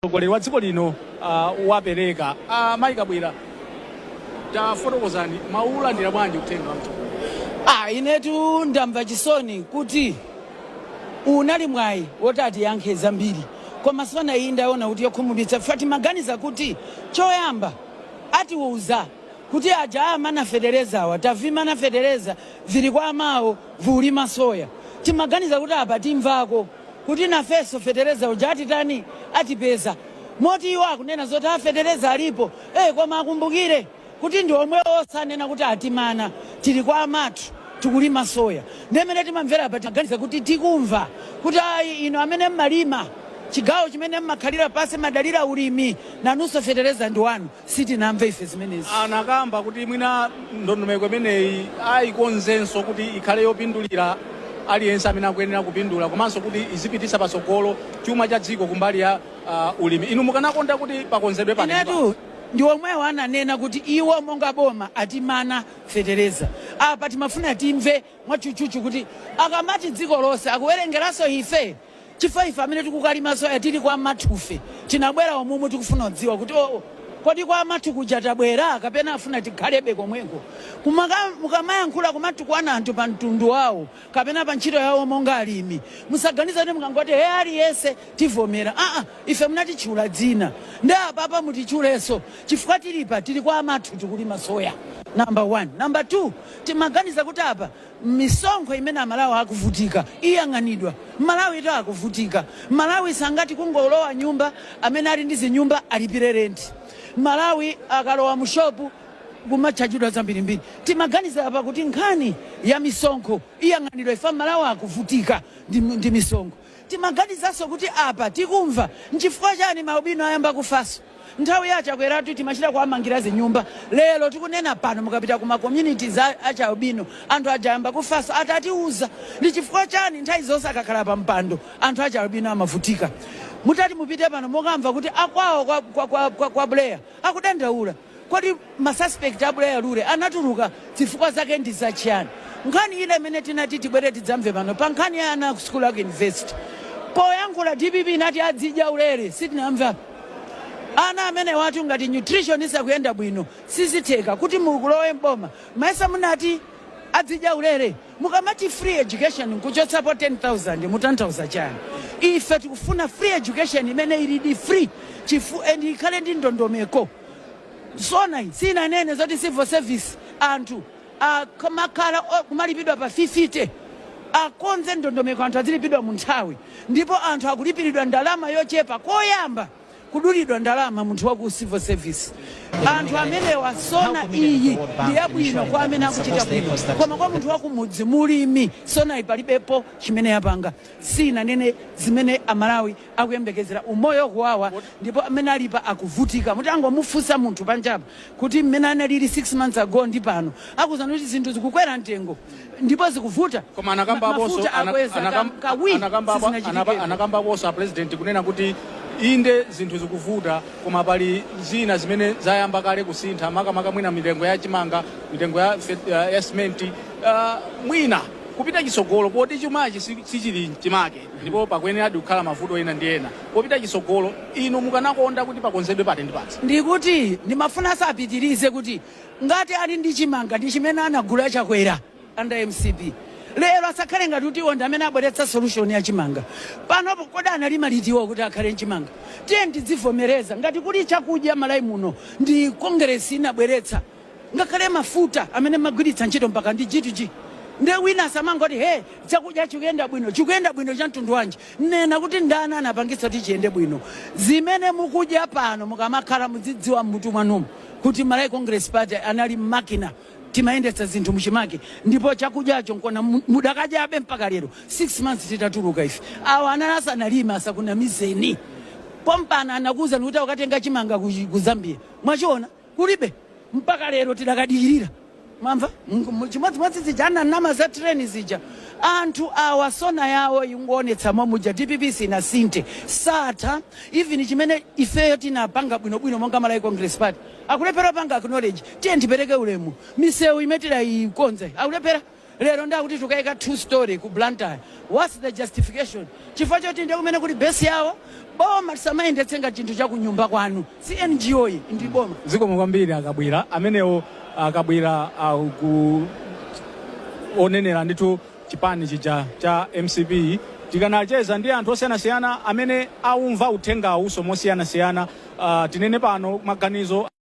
Mtsogoleri wa dziko lino wapereka Mike Bwira tafotokozani maulandira bwanji kutenga mtsogoleri. Inetu ndamva chisoni kuti unali mwayi wotati yankhe zambiri koma sona iyi ndaona kuti yokhumudwitsa fati maganiza kuti choyamba atiwuza kuti aja amana federezawa tavimana federeza vili kwa amawo vuli masoya timaganiza kuti apa timvako kuti nafeso federeza ujati tani atipeza moti iwa kunena zoti federeza alipo koma akumbukire kuti ndi omwe osanena kuti atimana tili kwa amatu tikulima soya ndemene timamvera apa timaganiza kuti tikumva kuti ino amene mmalima chigawo chimene mmakhalira pasi madalira ulimi nanunso federeza ndi wanu sitinamve ife zimenezi. Anakamba kuti mwina ndondomeko imeneyi ayikonzenso kuti ikhale yopindulira aliyense amene akuyenera kupindula komanso kuti izipitisa patsogolo chuma cha dziko kumbali ya ulimi. Inu mukanakonda kuti pakonzedwe pani? Inetu ndi omwewo ananena kuti iwo monga boma atimana federeza apa timafuna timve mwachuchuchu kuti akamati dziko lonse akuwerengeranso ife chifukwa ife amene tikukalima soya tili kwa mathufe tinabwera omwe tikufuna kudziwa kuti kodi kwa mathu kuja tabwera kapena afuna tikhalebe komweko mukamayankhula kumatuku ana anthu pa mtundu wawo kapena pa ntchito yawo monga alimi musaganiza kuti mukangoti aliyese tivomera ife munatitchula dzina ndi apapa mutitchulenso chifukwa tilipa tili kwa mathu tikulima soya number 1. Number 2, timaganiza kuti apa misonkho imene Malawi akuvutika iyang'anidwa. Malawi ito akuvutika. Malawi sangati kungolowa nyumba amene ali ndi zinyumba alipire renti. Malawi akalowa mushopu kumachajidwa zambirimbiri. Timaganiza apa kuti nkhani ya misonkho iyang'anidwa ifa Malawi akuvutika ndi misonkho. Timaganizanso kuti apa tikumva nchifukwa chani maubino ayamba kufaso. Nthawi yacha kweratu timachita kuamangira zinyumba lero tikunena pano mukapita kuma communities acha ubino anthu ajayamba kufaso atatiuza ndi chifukwa chani nthawi zonse akakhala pa mpando anthu acha ubino amavutika mutati mupite pano mokamva kuti akwawo kwa Blair akudandaula kodi masuspect a Blair lule anatuluka zifukwa zake ndi zachiyani nkhani ile imene tinati tibwere tidzamve pano pa nkhani ya ana ku school ya university poyankhula DPP inati adzidya ulere sitinamva ana amene watu ngati nutrition isakuyenda bwino sizitheka kuti mukulowe mboma maisa munati adzidya ulere mukamati free education nkuchotsapo 10,000 mutanthauza chani ife tikufuna free education imene ili free and ikhale ndi ndondomeko sona sina nene zoti civil service anthu kumakhala kumalipidwa pa 50 akonze ndondomeko anthu azilipidwa mu nthawi ndipo anthu akulipiridwa ndalama yochepa koyamba kudulidwa ndalama munthu wa ku civil service anthu amene wasona iyi ndi yabwino kwa amene akuchita bwino koma kwa munthu wa kumudzi mulimi sona ipalibepo chimene yapanga sina nene zimene Amalawi akuyembekezera umoyo kuwawa ndipo amene alipa akuvutika muti angomufunsa munthu panjapa kuti mmene analili 6 months ago ndi pano akuzana kuti zinthu zikukwera mtengo ndipo zikuvuta koma anakamba boso a president kunena kuti inde zinthu zikuvuta koma pali zina zimene zayamba kale kusintha makamaka mwina mitengo ya chimanga mitengo ya simenti mwina kupita chisogolo poti chumachi sichili chimake ndipo pakuyenera kukhala mavuto ena ndi ena popita chisogolo inu mukanakonda kuti pakonzedwe pati ndi pati ndikuti ndimafuna sapitirize kuti ngati ali ndi chimanga ndi chimene anagula chakwera under MCP lero asakhale ngati kuti iwo ndi amene abweretsa solution ya chimanga panopo kodi analima litiwo kuti akhale chimanga tiye tidzivomereza ngati kuli chakudya Malawi muno ndi kongresi inabweretsa ngakhale mafuta amene magwiritsa ntchito mpaka ndi G2G nde wina asamangoti chakudya chikuyenda bwino cha mtundu wanji nena kuti ndani anapangitsa kuti chiyende bwino zimene mukudya pano mukamakhala mudzidziwa mmutu mwanumu kuti Malawi Congress Party anali makina timayendetsa zinthu muchimake ndipo chakudyacho nkona mudakadyabe mpaka lero 6 months titatuluka ife awa ananasa analima asakuna mizeni pompana anakuza kuti ukatenga chimanga ku Zambia mwachiona kulibe mpaka lero tidakadiyirira mamva chimodzimodzi zijana nama za train zija anthu awa sona yawo ingonetsa momuja DPP sina sinte sata even chimene ifeyo tinapanga bwinobwino monga Malawi Congress Party akulepera panga acknowledge tiye ndipereke ulemu misewu imetera ikonze akulepera lero ndakuti tukayika 2 story ku Blantyre. What's the justification? Chifukwa choti ndi kumene kuti base yawo boma lisamayendetse ngati chinthu cha kunyumba kwanu, si NGO iyi ndi boma. Zikomo kwambiri akabwera amenewo akabwera onenera ndithu chipani chija cha MCP. Tikanacheza ndi anthu osiyanasiyana amene aumva uthenga awuso mosiyanasiyana tinene pano maganizo